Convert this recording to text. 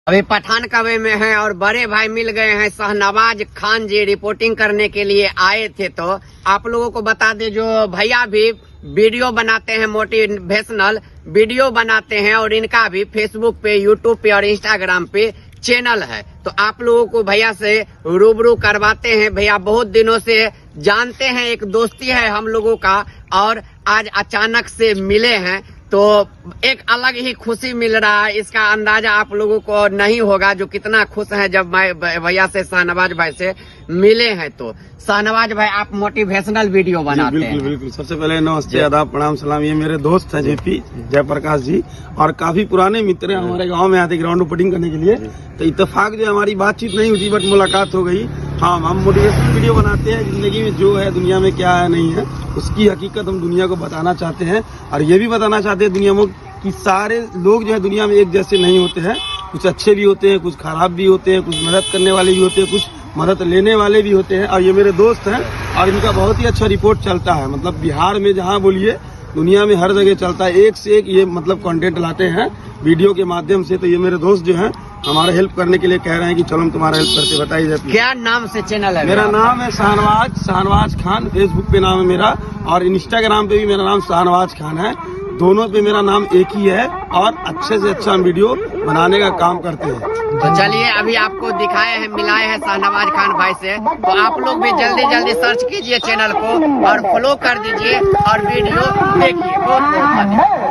अभी पठान कवे में हैं और बड़े भाई मिल गए हैं। शाहनवाज खान जी रिपोर्टिंग करने के लिए आए थे। तो आप लोगों को बता दें, जो भैया भी वीडियो बनाते हैं, मोटिवेशनल वीडियो बनाते हैं और इनका भी फेसबुक पे, यूट्यूब पे और इंस्टाग्राम पे चैनल है। तो आप लोगों को भैया से रूबरू करवाते हैं। भैया बहुत दिनों से जानते हैं, एक दोस्ती है हम लोगों का और आज अचानक से मिले हैं तो एक अलग ही खुशी मिल रहा है। इसका अंदाजा आप लोगों को नहीं होगा जो कितना खुश है जब मैं भैया से, शाहनवाज भाई से मिले हैं। तो शाहनवाज भाई, आप मोटिवेशनल वीडियो बनाते हैं। बिल्कुल बिल्कुल। सबसे पहले नमस्ते, आदाब, प्रणाम, सलाम। ये मेरे दोस्त हैं जेपी जयप्रकाश जी और काफी पुराने मित्र हैं। हमारे गांव में आते ग्राउंड रिपोर्टिंग करने के लिए। तो इत्तेफाक जो हमारी बातचीत नहीं हुई बट मुलाकात हो गई। हाँ, हम मोटिवेशनल वीडियो बनाते हैं। जिंदगी में जो है, दुनिया में क्या है नहीं है, उसकी हकीकत हम दुनिया को बताना चाहते हैं। और ये भी बताना चाहते हैं दुनिया में कि सारे लोग जो है दुनिया में एक जैसे नहीं होते हैं। कुछ अच्छे भी होते हैं, कुछ खराब भी होते हैं, कुछ मदद करने वाले भी होते हैं, कुछ मदद लेने वाले भी होते हैं। और ये मेरे दोस्त हैं और इनका बहुत ही अच्छा रिपोर्ट चलता है। मतलब बिहार में जहाँ बोलिए, दुनिया में हर जगह चलता है। एक से एक ये मतलब कंटेंट लाते हैं वीडियो के माध्यम से। तो ये मेरे दोस्त जो हैं हमारा हेल्प करने के लिए कह रहे हैं कि चलो हम तुम्हारा हेल्प करते। बताइए जाती क्या नाम से चैनल है? मेरा नाम है शाहनवाज खान। फेसबुक पे नाम है मेरा और इंस्टाग्राम पे भी मेरा नाम शाहनवाज खान है। दोनों पे मेरा नाम एक ही है और अच्छे से अच्छा हम वीडियो बनाने का काम करते हैं। तो चलिए, अभी आपको दिखाए हैं, मिलाए हैं शाहनवाज खान भाई से। तो आप लोग भी जल्दी सर्च कीजिए चैनल को और फॉलो कर दीजिए और वीडियो देखिए। बहुत बहुत धन्यवाद।